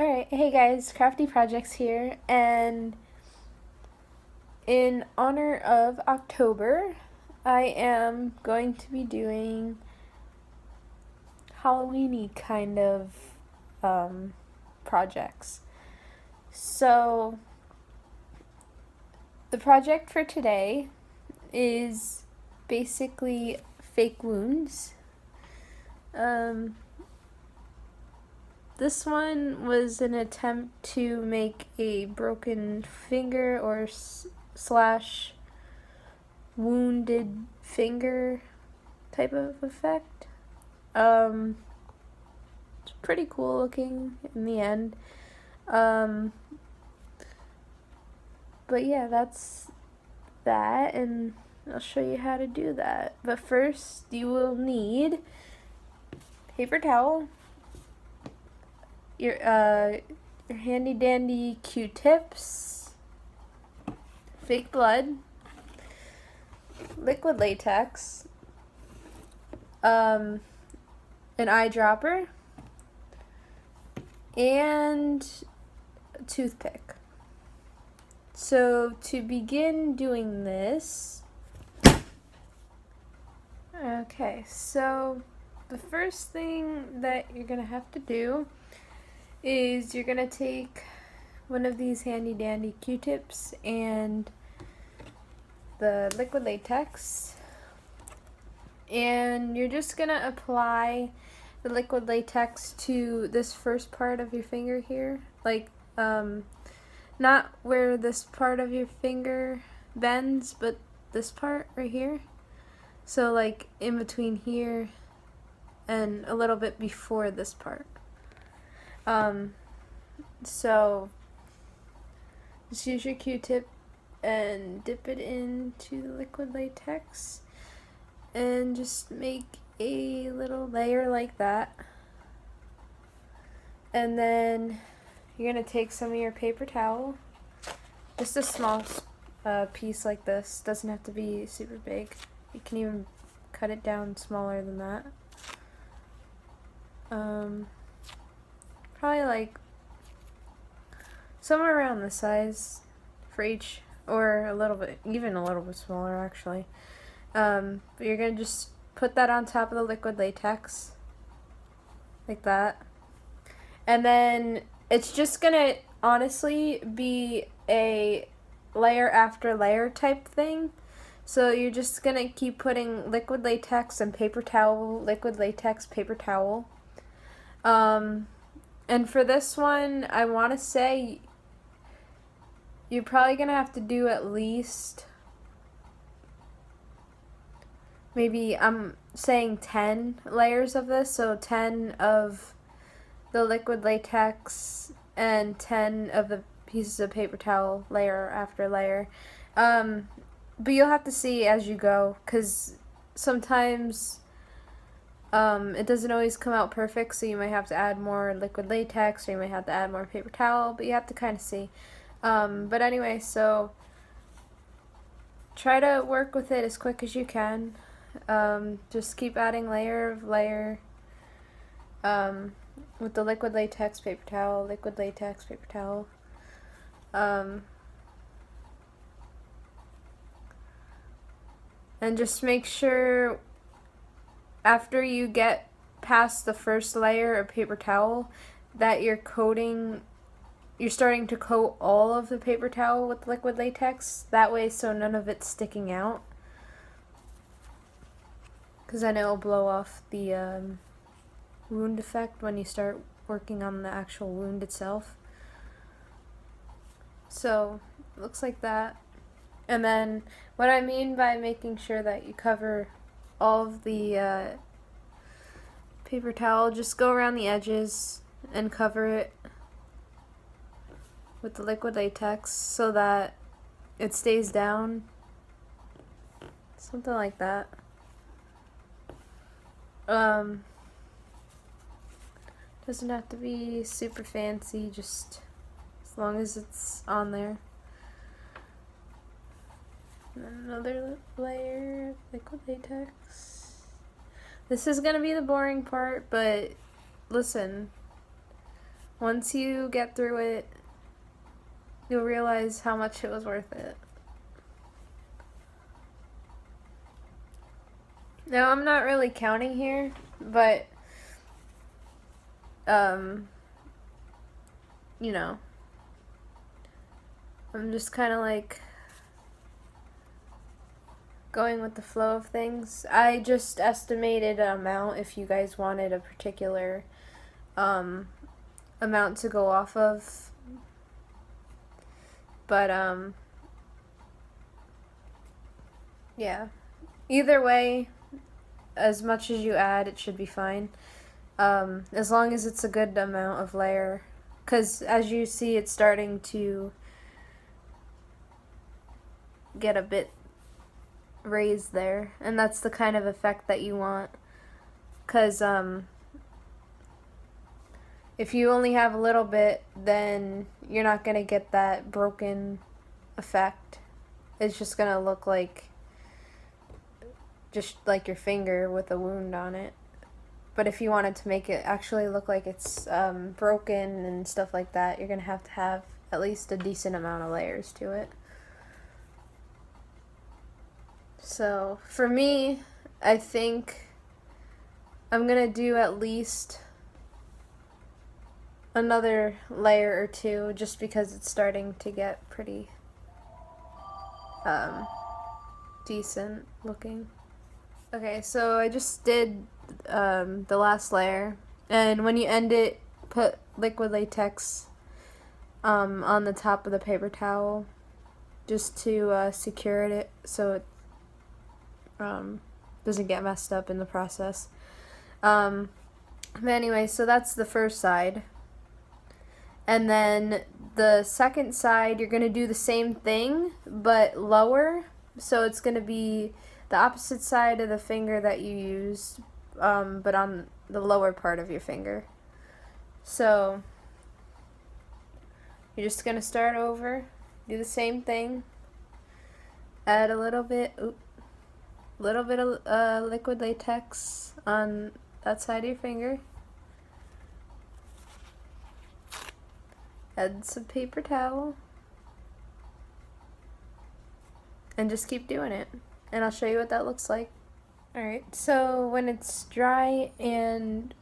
Alright, hey guys, Crafty Projects here, and in honor of October, I am going to be doing Halloween-y kind of projects. So, the project for today is basically fake wounds. This one was an attempt to make a broken finger or slash wounded finger type of effect. It's pretty cool looking in the end. But yeah, that's that, and I'll show you how to do that. But first, you will need paper towel, your handy dandy Q-tips, fake blood, liquid latex, an eyedropper, and a toothpick. So to begin doing this, okay, so the first thing that you're gonna have to do is you're gonna take one of these handy dandy Q-tips and the liquid latex, and you're just gonna apply the liquid latex to this first part of your finger here, like not where this part of your finger bends, but this part right here, so like in between here and a little bit before this part. So just use your Q-tip and dip it into the liquid latex and just make a little layer like that. And then you're going to take some of your paper towel, just a small piece like this, doesn't have to be super big. You can even cut it down smaller than that. Probably like somewhere around this size for each, or a little bit, even a little bit smaller actually. But you're going to just put that on top of the liquid latex, like that. And then it's just going to honestly be a layer after layer type thing. So you're just going to keep putting liquid latex and paper towel, liquid latex, paper towel. And for this one, I want to say you're probably going to have to do at least, maybe I'm saying 10 layers of this, so 10 of the liquid latex and 10 of the pieces of paper towel, layer after layer. But you'll have to see as you go, because sometimes it doesn't always come out perfect, so you might have to add more liquid latex, or you might have to add more paper towel, but you have to kind of see. But anyway, so try to work with it as quick as you can. Just keep adding layer of layer with the liquid latex, paper towel, liquid latex, paper towel. And just make sure after you get past the first layer of paper towel that you're starting to coat all of the paper towel with liquid latex, that way so none of it's sticking out, because then it will blow off the wound effect when you start working on the actual wound itself. So it looks like that. And then what I mean by making sure that you cover all of the paper towel, just go around the edges and cover it with the liquid latex so that it stays down, something like that. Doesn't have to be super fancy, just as long as it's on there. And then another layer of liquid latex. This is gonna be the boring part, but listen, Once you get through it, you'll realize how much it was worth it. Now, I'm not really counting here, but, you know, I'm just kind of like going with the flow of things. I just estimated an amount if you guys wanted a particular amount to go off of. But, yeah. Either way, as much as you add, it should be fine. As long as it's a good amount of layer. Because as you see, it's starting to get a bit raised there. And that's the kind of effect that you want. Because if you only have a little bit, then you're not going to get that broken effect. It's just going to look like just like your finger with a wound on it. But if you wanted to make it actually look like it's broken and stuff like that, you're going to have at least a decent amount of layers to it. So for me, I think I'm going to do at least another layer or two just because it's starting to get pretty decent looking. Okay, so I just did the last layer, and when you end it, put liquid latex on the top of the paper towel just to secure it so it doesn't get messed up in the process. But anyway, so that's the first side. And then the second side, you're going to do the same thing, but lower. So it's going to be the opposite side of the finger that you used, but on the lower part of your finger. So you're just going to start over, do the same thing, add a little bit of liquid latex on that side of your finger. Add some paper towel. And just keep doing it. And I'll show you what that looks like. Alright, so when it's dry and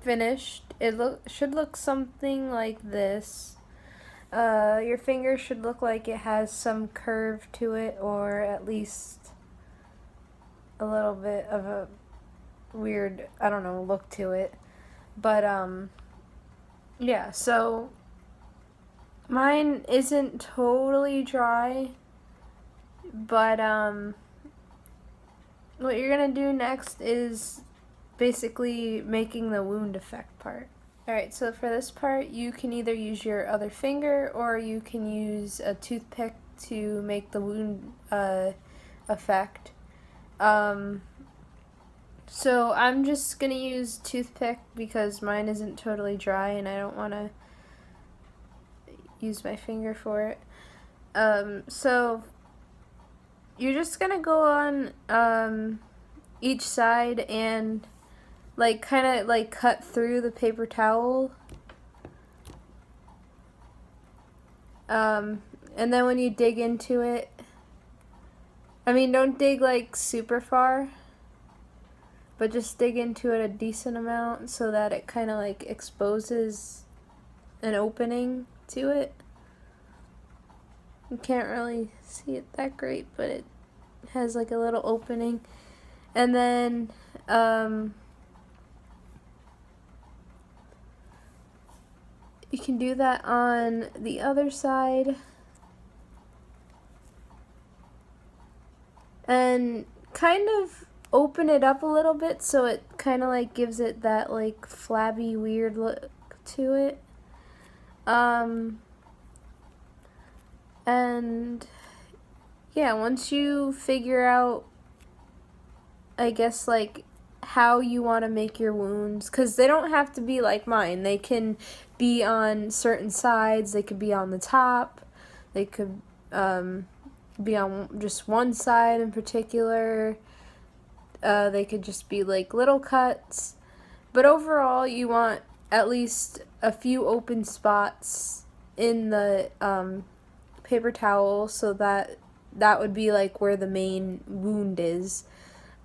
finished, it should look something like this. Your finger should look like it has some curve to it, or at least a little bit of a weird, I don't know, look to it. But, yeah, so mine isn't totally dry, but what you're gonna do next is basically making the wound effect part. Alright, so for this part, you can either use your other finger or you can use a toothpick to make the wound effect. So I'm just gonna use toothpick because mine isn't totally dry and I don't want to use my finger for it. So you're just gonna go on each side and like kind of like cut through the paper towel. And then when you dig into it, I mean, don't dig like super far, but just dig into it a decent amount so that it kind of like exposes an opening to it. You can't really see it that great, but it has like a little opening. And then you can do that on the other side. And kind of open it up a little bit so it kind of like gives it that like flabby weird look to it. And yeah, once you figure out, I guess, like how you want to make your wounds, because they don't have to be like mine. They can be on certain sides, they could be on the top, they could be on just one side in particular. They could just be like little cuts. But overall, you want at least a few open spots in the paper towel, so that would be like where the main wound is.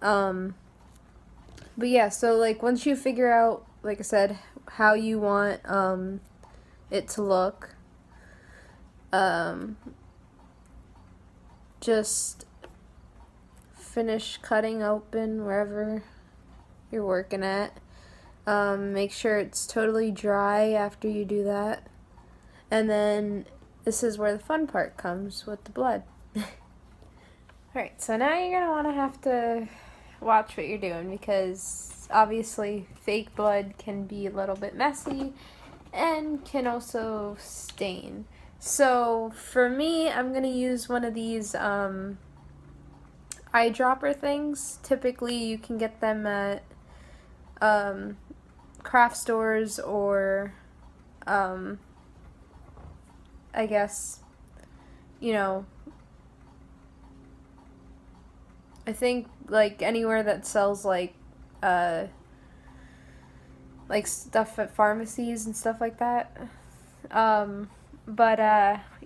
But yeah, so like once you figure out, like I said, how you want it to look, just finish cutting open wherever you're working at. Make sure it's totally dry after you do that. And then this is where the fun part comes with the blood. Alright, so now you're going to have to watch what you're doing, because obviously fake blood can be a little bit messy and can also stain. So for me, I'm going to use one of these eyedropper things. Typically you can get them at craft stores, or I guess, you know, I think like anywhere that sells like stuff at pharmacies and stuff like that.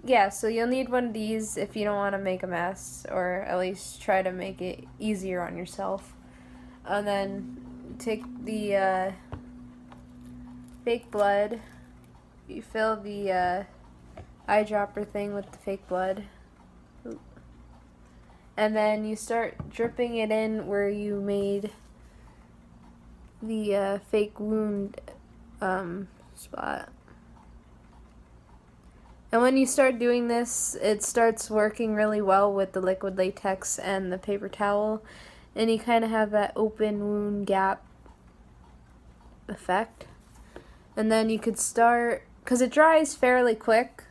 Yeah, so you'll need one of these if you don't want to make a mess, or at least try to make it easier on yourself. And then take the fake blood. You fill the eyedropper thing with the fake blood. And then you start dripping it in where you made the fake wound spot. And when you start doing this, it starts working really well with the liquid latex and the paper towel, and you kind of have that open wound gap effect. And then you could start, because it dries fairly quick.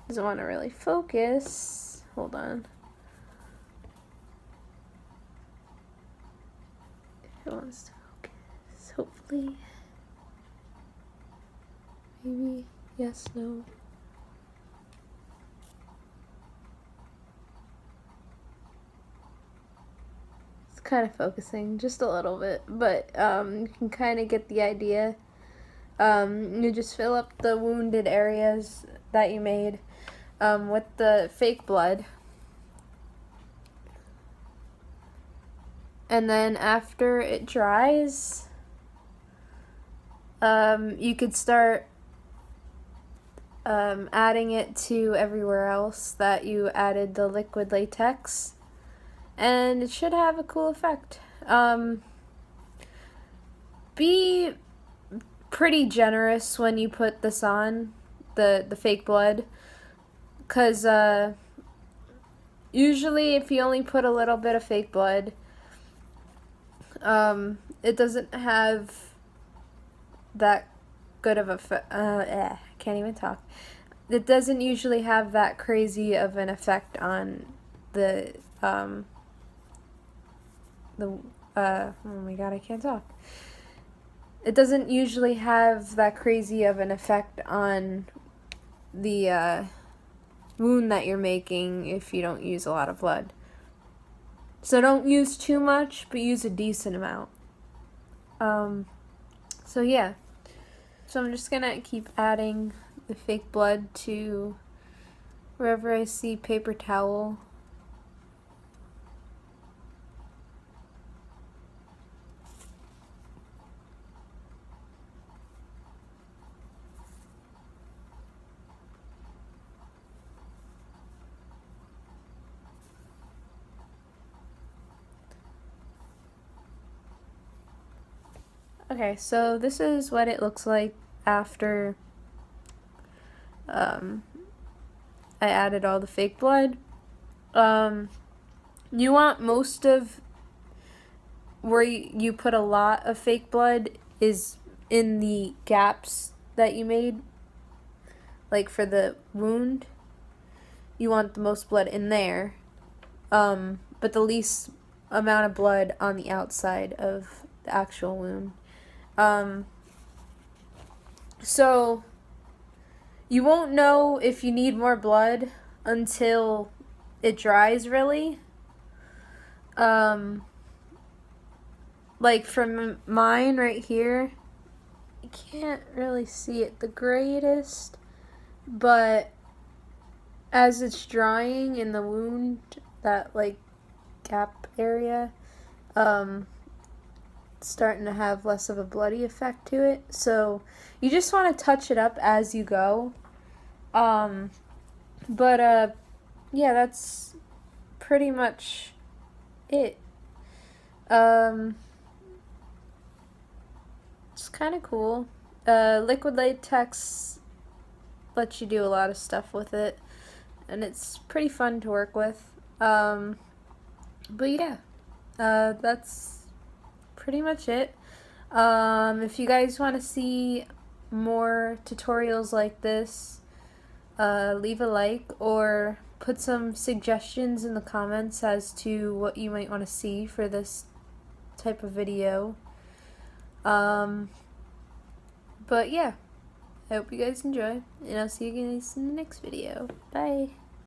Doesn't want to really focus. Hold on. It wants to focus, hopefully. Maybe, yes, no. It's kind of focusing, just a little bit, but you can kind of get the idea. You just fill up the wounded areas that you made with the fake blood. And then after it dries, you could start adding it to everywhere else that you added the liquid latex, and it should have a cool effect. Be pretty generous when you put this on, the fake blood, because usually if you only put a little bit of fake blood, it doesn't have that good of a can't even talk. It doesn't usually have that crazy of an effect on the oh my god, I can't talk. It doesn't usually have that crazy of an effect on the wound that you're making if you don't use a lot of blood. So don't use too much, but use a decent amount. So yeah. So I'm just gonna keep adding the fake blood to wherever I see paper towel. Okay, so this is what it looks like after I added all the fake blood. You want most of where you put a lot of fake blood is in the gaps that you made, like for the wound. You want the most blood in there, but the least amount of blood on the outside of the actual wound. So you won't know if you need more blood until it dries really. Like from mine right here, you can't really see it the greatest, but as it's drying in the wound, that like gap area, it's starting to have less of a bloody effect to it. So you just want to touch it up as you go. But yeah, that's pretty much it. It's kind of cool. Liquid latex lets you do a lot of stuff with it, and it's pretty fun to work with. But yeah, that's pretty much it. If you guys want to see more tutorials like this, leave a like or put some suggestions in the comments as to what you might want to see for this type of video. But yeah, I hope you guys enjoy, and I'll see you guys in the next video. Bye!